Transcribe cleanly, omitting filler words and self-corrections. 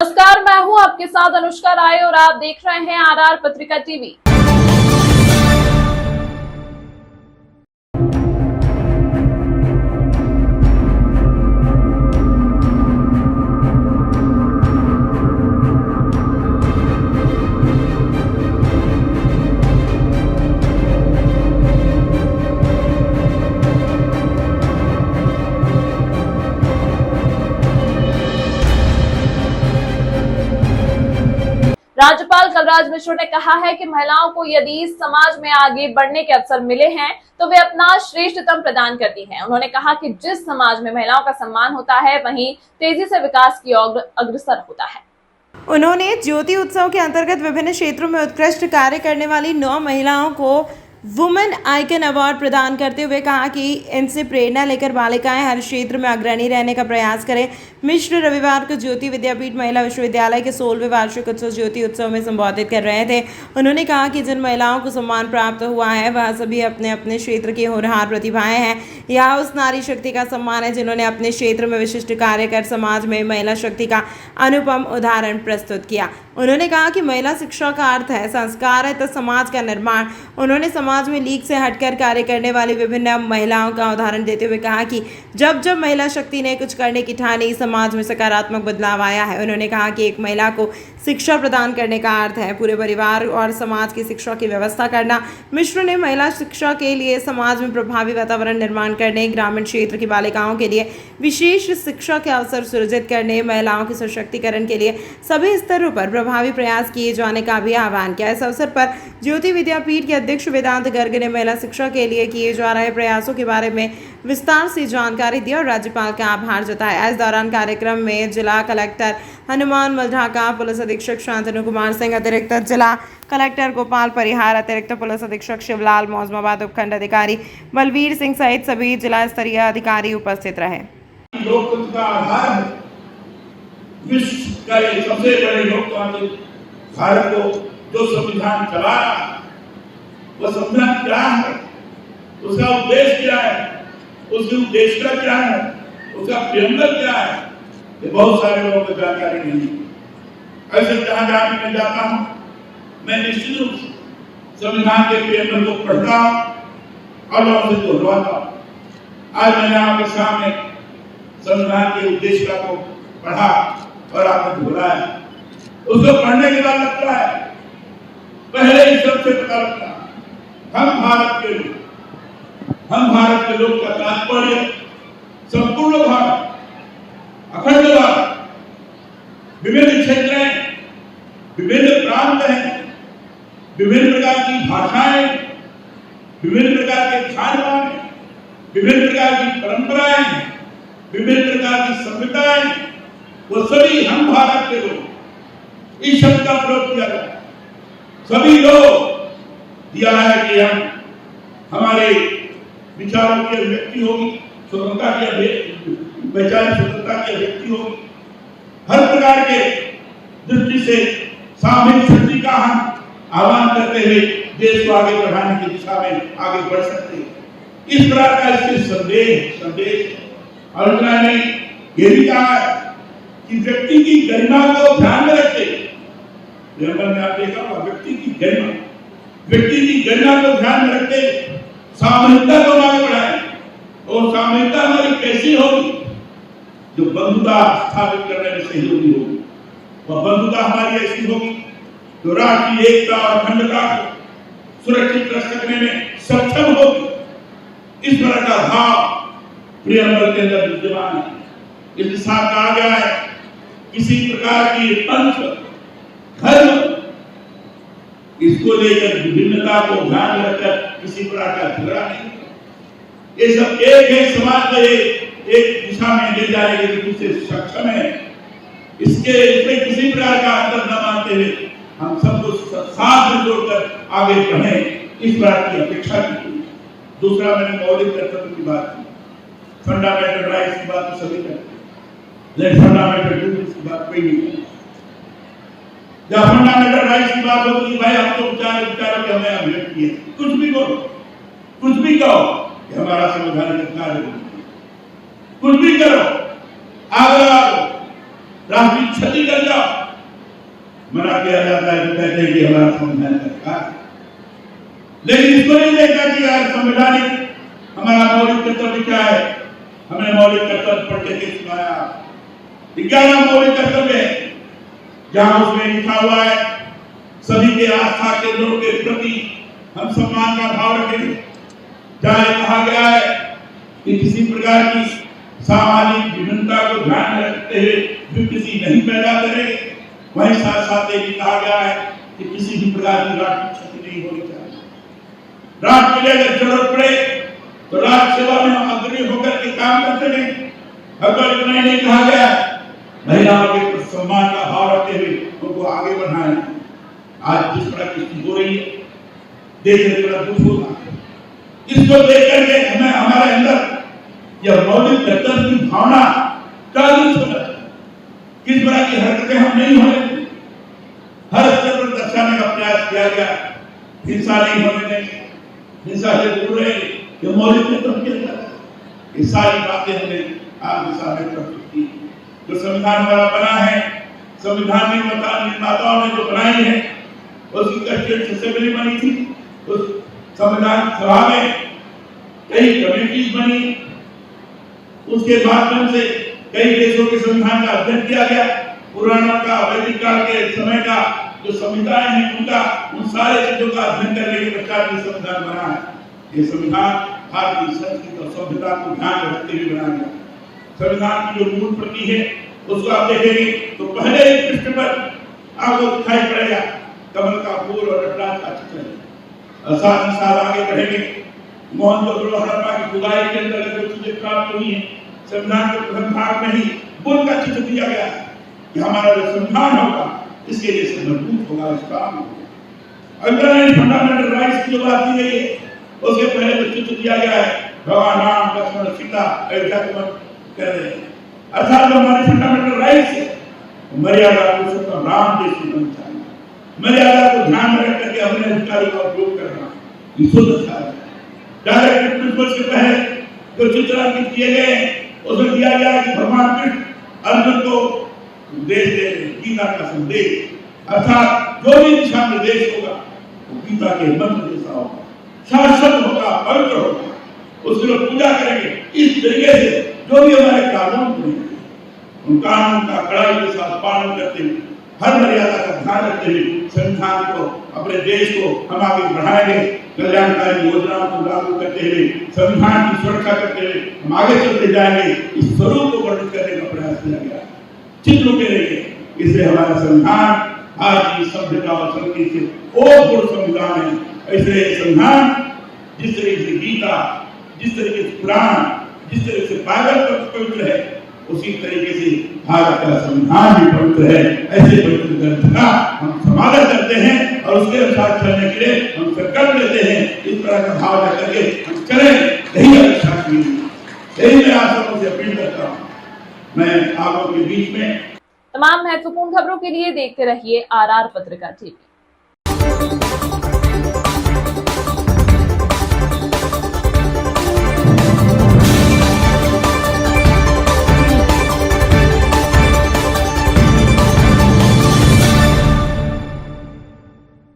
नमस्कार, मैं हूं आपके साथ अनुष्का राय और आप देख रहे हैं आरआर पत्रिका टीवी। राज्यपाल कलराज मिश्र ने कहा है कि महिलाओं को यदि समाज में आगे बढ़ने के अवसर मिले हैं तो वे अपना श्रेष्ठतम प्रदान करती हैं। उन्होंने कहा कि जिस समाज में महिलाओं का सम्मान होता है वहीं तेजी से विकास की ओर अग्रसर होता है। उन्होंने ज्योति उत्सव के अंतर्गत विभिन्न क्षेत्रों में उत्कृष्ट कार्य करने वाली 9 महिलाओं को वुमेन आइकन अवार्ड प्रदान करते हुए कहा कि इनसे प्रेरणा लेकर बालिकाएं हर क्षेत्र में अग्रणी रहने का प्रयास करें। मिश्र रविवार को ज्योति विद्यापीठ महिला विश्वविद्यालय के 16वें वार्षिक उत्सव ज्योति उत्सव में संबोधित कर रहे थे। उन्होंने कहा कि जिन महिलाओं को सम्मान प्राप्त हुआ है वह सभी अपने अपने क्षेत्र की होनहार प्रतिभाएं हैं। यह उस नारी शक्ति का सम्मान है जिन्होंने अपने क्षेत्र में विशिष्ट कार्य कर समाज में महिला शक्ति का अनुपम उदाहरण प्रस्तुत किया। उन्होंने कहा कि महिला शिक्षा का अर्थ है संस्कार है तो समाज का निर्माण। उन्होंने समाज में लीक से हटकर कार्य करने वाली विभिन्न महिलाओं का उदाहरण देते हुए कहा कि जब जब महिला शक्ति ने कुछ करने की ठानी समाज में सकारात्मक बदलाव आया है। उन्होंने कहा कि एक महिला को शिक्षा प्रदान करने का अर्थ है पूरे परिवार और समाज की शिक्षा की व्यवस्था करना। मिश्र ने महिला शिक्षा के लिए समाज में प्रभावी वातावरण निर्माण करने, ग्रामीण क्षेत्र की बालिकाओं के लिए विशेष शिक्षा के अवसर सृजित करने, महिलाओं के सशक्तिकरण के लिए सभी स्तरों पर प्रभावी प्रयास किए जाने का भी आह्वान किया। इस अवसर पर ज्योति विद्यापीठ के अध्यक्ष वेदांत गर्ग ने महिला शिक्षा के लिए किए जा रहे प्रयासों के बारे में विस्तार से जानकारी दी और राज्यपाल का आभार जताया। इस दौरान कार्यक्रम में जिला कलेक्टर हनुमान मल्ढाका, पुलिस अधीक्षक शांतनु कुमार सिंह, अतिरिक्त जिला कलेक्टर गोपाल परिहार, अतिरिक्त पुलिस अधीक्षक शिवलाल, मौजमाबाद उपखंड अधिकारी बलवीर सिंह सहित सभी जिला स्तरीय अधिकारी उपस्थित रहे। लोकतंत्र का आधार है, विश्व का ये सबसे बड़े लोकतांत्रिक भारत को जो संविधान चला रहा है वह संविधान क्या है, उसका उद्देश्य क्या है, उसकी उद्देश्यता क्या है, उसका प्रियम्बल क्या है, ये बहुत सारे लोगों को जानकारी नहीं है। ऐसे जहां जहां मैं जाता हूं मैं निश्चित रूप से संविधान के प्रियम्बल को पढ़ता हूं और लोगों से दोहराता हूं। आज मैंने आपके सामने संविधान के उद्देश्य को पढ़ा और आपने दोहराया। उसको पढ़ने के बाद लगता है, पहले ही सबसे पता लगता है हम भारत के लोग का तात्पर्य संपूर्ण भारत, अखंड भारत, विभिन्न क्षेत्र हैं, विभिन्न प्रांत हैं, विभिन्न प्रकार की भाषाएं, विभिन्न प्रकार के खान-पान, विभिन्न प्रकार की परंपराएं, विभिन्न प्रकार की सभ्यताएं, वो सभी हम भारत के लोग। इस शब्द का प्रयोग किया गया, सभी लोग दिया है कि हम हमारे विचारों की अभिव्यक्ति होगी, स्वतंत्रता की वैचारिक स्वतंत्रता की अभिव्यक्ति होगी। हर प्रकार के दृष्टि से सामूहिक शक्ति का हम आह्वान करते हुए देश को आगे बढ़ाने की दिशा में आगे बढ़ सकते हैं। इस प्रकार का इसके संदेश आलोचना ने यह भी कहा है कि व्यक्ति की गरिमा को ध्यान में रखते, में आप देखा होगा व्यक्ति की गरिमा को ध्यान में रखते सामूहिकता को आगे बढ़ाएं। और सामूहिकता हमारी कैसी होगी? जो बंधुता स्थापित करने में सहयोगी होगी। और बंधुता हमारी ऐसी होगी जो राष्ट्र की एकता और अखंडता को सुरक्षित रख सकने में सक्षम होगी। इस तरह का भाव प्रियम्बल के अंदर विद्यमान है। इसके साथ कहा गया है किसी प्रकार की पंथ, धर्म, इसको लेकर विभिन्नता को ध्यान में रखकर किसी प्रकार का झगड़ा नहीं। ये सब एक समाज में एक दिशा में ले जाने के लिए से सक्षम है। इसमें किसी प्रकार का अंतर न मानते हुए हम सबको साथ में जोड़कर आगे बढ़े, इस बात की अपेक्षा की। दूसरा, मैंने मौलिक कर्तव्य की बात की, फंडामेंटल राइट्स की बात तो सभी करते हैं, लेकिन फंडामेंटल ड्यूटीज की बात कोई नहीं करता। जब फंडामेंटल राइट्स की बात होती है, भाई हम तो विचारों की हमें अभिव्यक्ति है, कुछ भी बोलो, कुछ भी कहो, ये हमारा संवैधानिक अधिकार है। कुछ भी करो, आगे राष्ट्रीय क्षति कर जाओ, मना किया जाता है तो कहते हैं कि हमारा संविधान सरकार, लेकिन इसको नहीं देखा कि यार संवैधानिक हमारा मौलिक कर्तव्य क्या है। हमने मौलिक कर्तव्य पढ़ के सुनाया, 11 मौलिक कर्तव्य है, जहां उसमें लिखा हुआ है सभी के आस्था केंद्रों के प्रति हम सम्मान का भाव रखेंगे। जहां कहा गया है कि किसी प्रकार की सामाजिक विभिन्नता को ध्यान में रखते हुए विकृति नहीं पैदा करेंगे। वहीं साथ साथ ये भी कहा गया है कि किसी भी प्रकार की राष्ट्रीय क्षति नहीं होनी चाहिए। राष्ट्र के लिए अगर जरूरत पड़े तो राष्ट्र सेवा में हम अग्रणी होकर के काम करते हैं। अगर इतना ही नहीं कहा गया, महिलाओं के सम्मान का भाव रखते हुए उनको आगे बढ़ाएं। आज जिस तरह की स्थिति हो रही है, देखने बड़ा दुख होगा। इसको देख करके हमें हमारे अंदर यह मौलिक कर्तव्य की भावना जागृत होना चाहिए। किस तरह की हरकतें हम नहीं होने देंगे, हर स्तर पर दर्शाने का प्रयास किया गया। हिंसा नहीं होने देंगे, हिंसा से दूर रहेंगे, ये मौलिक कर्तव्य क्या है। ये सारी बातें हमने आपके सामने प्रस्तुत की। जो संविधान हमारा बना है, संविधान निर्माताओं ने जो बनाई है, उसकी कस्टडी असेंबली बनी थी। उस संविधान सभा में कई कमेटीज बनी, उसके माध्यम से कई देशों के संविधान का अध्ययन किया गया। पुराणों का, वैदिक काल के समय का जो संविधान है उनका, उन सारे चीजों का अध्ययन करने के पश्चात ये संविधान बना है। ये संविधान भारतीय संस्कृति और सभ्यता को ध्यान में रखते हुए बनाया गया। संविधान की जो मूल प्रति है उसको आप देखेंगे तो पहले ही पृष्ठ पर आपको दिखाई पड़ेगा कमल का फूल और नटराज का चित्र है। साथ ही साथ आगे बढ़ेंगे, मोहनजोदड़ो हड़प्पा की खुदाई के अंदर जो चीजें प्राप्त हुई है, संविधान के प्रथम भाग में ही बुद्ध का चित्र दिया गया है कि हमारा जो संविधान होगा इसके लिए से मजबूत होगा, स्ट्रांग होगा। अंडरलाइन फंडामेंटल राइट्स की जो बात की गई है उसके पहले जो चित्र दिया गया है, भगवान राम, लक्ष्मण, सीता अयोध्या गमन कर रहे हैं। अर्थात जो हमारी फंडामेंटल राइट्स है, मर्यादा पुरुषोत्तम राम देश में बनना चाहिए। मर्यादा को ध्यान में रख करके अपने अधिकारों का उपयोग करना, ये शुद्ध अच्छा है। डायरेक्ट प्रिंसिपल से पहले जो चित्र अंकित किए गए उसमें दिया गया कि भगवान कृष्ण अर्जुन को उपदेश दे रहे, गीता का संदेश, अर्थात जो भी दिशा निर्देश होगा वो गीता के मंत्र जैसा होगा, शाश्वत होगा, पवित्र होगा, उसकी लोग पूजा करेंगे। इस तरीके से जो भी हमारे कानून बनेंगे उन कानून का कड़ाई के साथ पालन करते हुए, हर मर्यादा का ध्यान रखते हुए संविधान को, अपने देश को हम आगे बढ़ाएंगे। कल्याणकारी योजनाओं को लागू करते हुए, संविधान की सुरक्षा करते हुए हम आगे चलते जाएंगे। इस स्वरूप को वर्णित करने का प्रयास किया गया, चित्र के रहिए। इसलिए हमारा संविधान भारतीय सभ्यता और संस्कृति से ओतप्रोत संविधान है। इसलिए संविधान जिस तरीके से गीता, जिस तरीके से पुराण, जिस तरह से बाइबल पवित्र है, उसी तरीके से भारत का संविधान भी पवित्र है। ऐसे पवित्र ग्रंथ का हम समादर करते हैं और उसके अनुसार चलने के लिए हम संकल्प लेते हैं। इस तरह का भावना करके हम चलें, यही अपेक्षा की, यही मैं आप सबों से अपील करता हूँ। मैं आप लोगों के बीच में तमाम महत्वपूर्ण खबरों के लिए देखते रहिए RR पत्रिका TV।